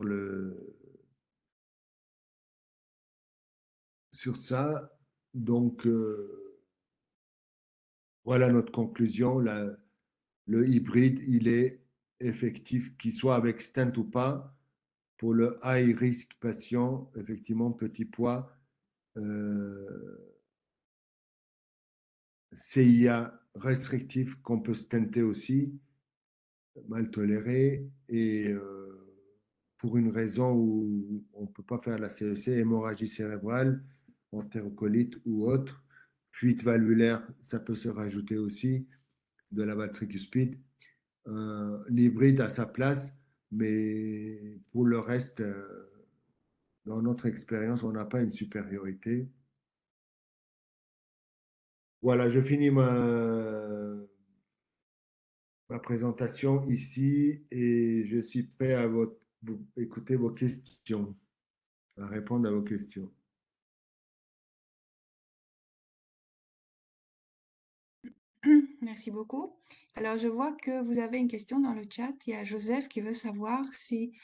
ça. Donc, voilà notre conclusion. Le hybride, il est effectif, qu'il soit avec stent ou pas. Pour le high risk patient, effectivement, petit poids, CIA restrictif qu'on peut stenter aussi, mal toléré, et pour une raison où on ne peut pas faire la CEC, hémorragie cérébrale, entérocolite ou autre, fuite valvulaire, ça peut se rajouter aussi, de la valve tricuspide. L'hybride a sa place, mais pour le reste, dans notre expérience, on n'a pas une supériorité. Voilà, je finis ma présentation ici et je suis prêt à écouter vos questions, à répondre à vos questions. Merci beaucoup. Alors, je vois que vous avez une question dans le chat. Il y a Joseph qui veut savoir s'il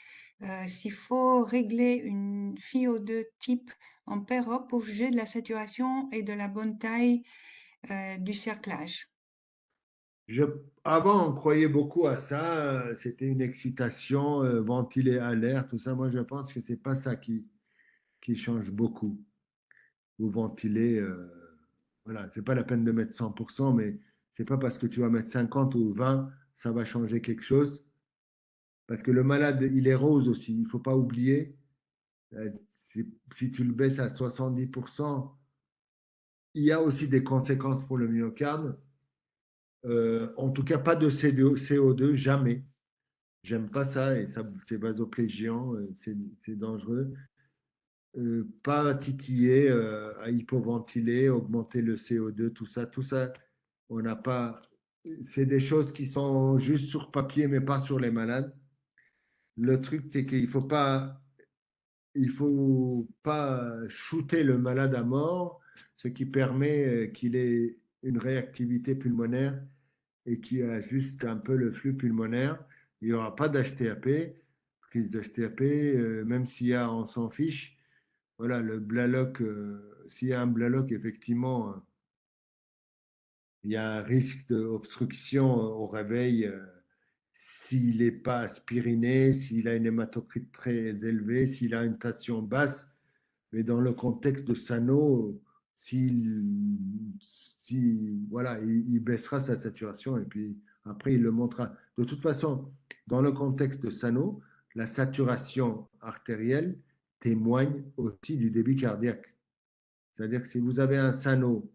faut régler une FiO2 type en PEROP pour juger de la saturation et de la bonne taille du cerclage. Je, avant, on croyait beaucoup à ça. C'était une excitation, ventiler à l'air, tout ça. Moi, je pense que c'est pas ça qui change beaucoup. Vous ventilez, voilà, c'est pas la peine de mettre 100%, mais c'est pas parce que tu vas mettre 50 ou 20, ça va changer quelque chose. Parce que le malade, il est rose aussi. Il faut pas oublier. Si tu le baisses à 70%, il y a aussi des conséquences pour le myocarde. En tout cas, pas de CO2, jamais. J'aime pas ça et ça, c'est vasoplégiant, c'est dangereux. Pas titiller, à hypoventiler, augmenter le CO2, tout ça, on n'a pas. C'est des choses qui sont juste sur papier, mais pas sur les malades. Le truc, c'est il faut pas shooter le malade à mort, ce qui permet qu'il ait une réactivité pulmonaire et qui ajuste un peu le flux pulmonaire. Il n'y aura pas d'HTAP, prise d'HTAP, même s'il y a, on s'en fiche. Voilà, le Blaloc, s'il y a un Blaloc, effectivement, il y a un risque d'obstruction au réveil s'il n'est pas aspiriné, s'il a une hématocrite très élevée, s'il a une tension basse. Mais dans le contexte de Sano, s'il, voilà, il baissera sa saturation et puis après il le montrera. De toute façon, dans le contexte de Sano, la saturation artérielle témoigne aussi du débit cardiaque. C'est-à-dire que si vous avez un Sano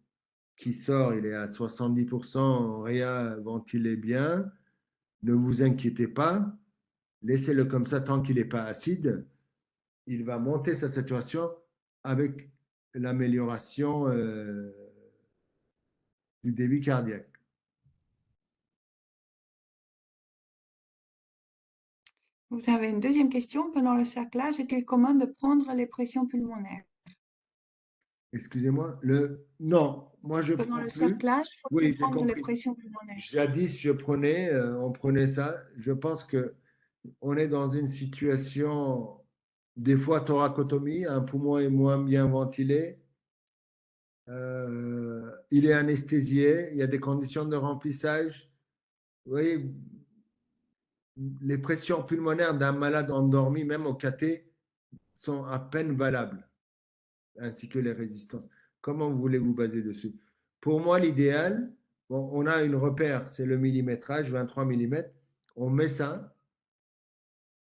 qui sort, il est à 70%, réa ventilé bien, ne vous inquiétez pas, laissez-le comme ça tant qu'il n'est pas acide, il va monter sa saturation avec l'amélioration du débit cardiaque. Vous avez une deuxième question. Pendant le cerclage, est-il commun de prendre les pressions pulmonaires? Excusez-moi, non, moi je Pendant prends le plus. cerclage, faut-il Oui, j'ai prendre les compris. pressions pulmonaires? Jadis, je prenais, on prenait ça. Je pense que on est dans une situation, des fois thoracotomie, un poumon est moins bien ventilé, il est anesthésié, il y a des conditions de remplissage. Vous voyez, les pressions pulmonaires d'un malade endormi, même au cathé, sont à peine valables, ainsi que les résistances. Comment voulez-vous baser dessus? Pour moi, l'idéal, bon, on a une repère, c'est le millimétrage, 23 mm. On met ça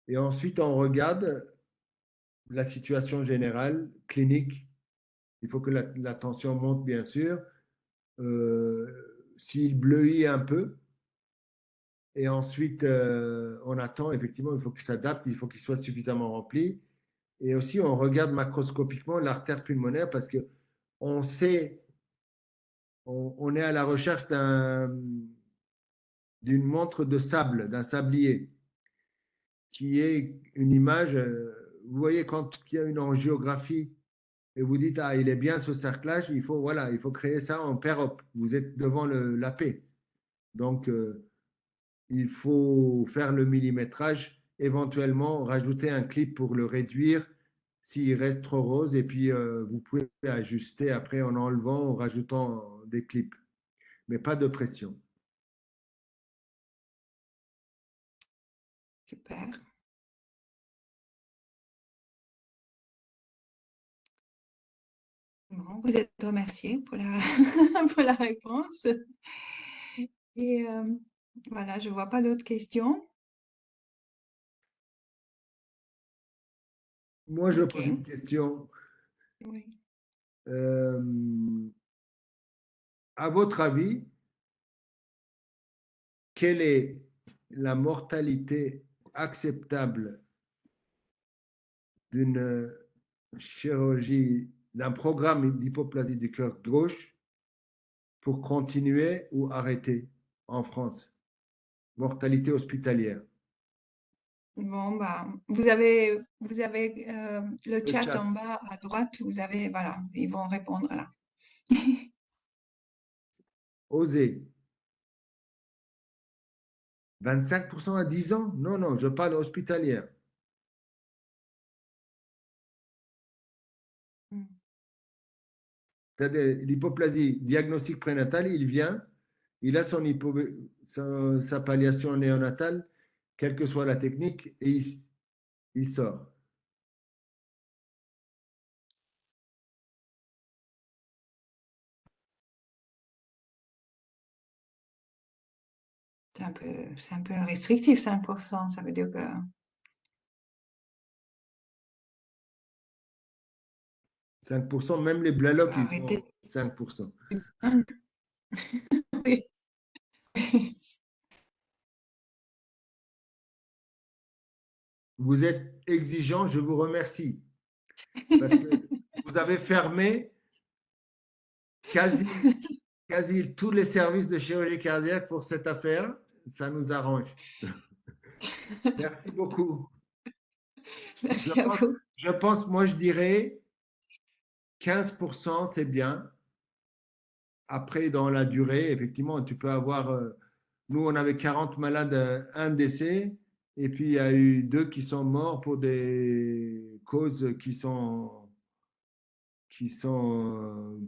et ensuite on regarde la situation générale, clinique. Il faut que la tension monte, bien sûr. S'il bleuit un peu, et ensuite on attend, effectivement, il faut qu'il s'adapte, il faut qu'il soit suffisamment rempli. Et aussi, on regarde macroscopiquement l'artère pulmonaire parce que on sait, on est à la recherche d'une montre de sable, d'un sablier, qui est une image. Vous voyez, quand il y a une angiographie et vous dites, ah, il est bien ce cerclage, voilà, il faut créer ça en PEROP. Vous êtes devant l'AP. Donc, il faut faire le millimétrage, éventuellement rajouter un clip pour le réduire s'il reste trop rose, et puis vous pouvez ajuster après en enlevant, en rajoutant des clips, mais pas de pression. Super. Bon, vous êtes remercié pour la, pour la réponse. Et voilà, je ne vois pas d'autres questions. Moi, je Ok. pose une question. Oui. Euh, à votre avis, quelle est la mortalité acceptable d'une chirurgie, d'un programme d'hypoplasie du cœur gauche pour continuer ou arrêter en France? Mortalité hospitalière. Bon, bah, vous avez le Le chat chat. en bas à droite. Vous avez, voilà, ils vont répondre là. Oser. 25% à 10 ans? Non, non, je parle hospitalière. Mm. C'est-à-dire l'hypoplasie, diagnostic prénatal, il vient il a sa palliation néonatale, quelle que soit la technique, et il sort. C'est un peu restrictif, 5%. Ça veut dire que 5%, même les Blalock, ils ont arrêter. 5%. Oui. Vous êtes exigeant, je vous remercie. Parce que vous avez fermé quasi tous les services de chirurgie cardiaque pour cette affaire. Ça nous arrange. Merci beaucoup. Merci à vous. Moi, je dirais 15%, c'est bien. Après, dans la durée, effectivement, tu peux avoir. Nous, on avait 40 malades, un décès, et puis il y a eu 2 qui sont morts pour des causes qui sont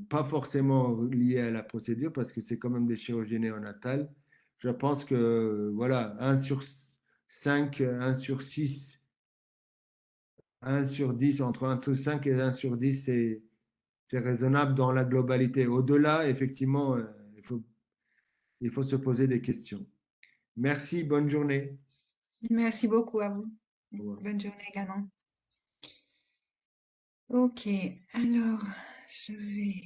pas forcément liées à la procédure, parce que c'est quand même des chirurgies néonatales. Je pense que, voilà, 1 sur 5, 1 sur 6, 1 sur 10, entre 1 sur 5 et 1 sur 10, c'est raisonnable dans la globalité. Au-delà, effectivement, il faut se poser des questions. Merci, bonne journée. Merci beaucoup à vous. Au revoir. Bonne journée également. Ok, alors je vais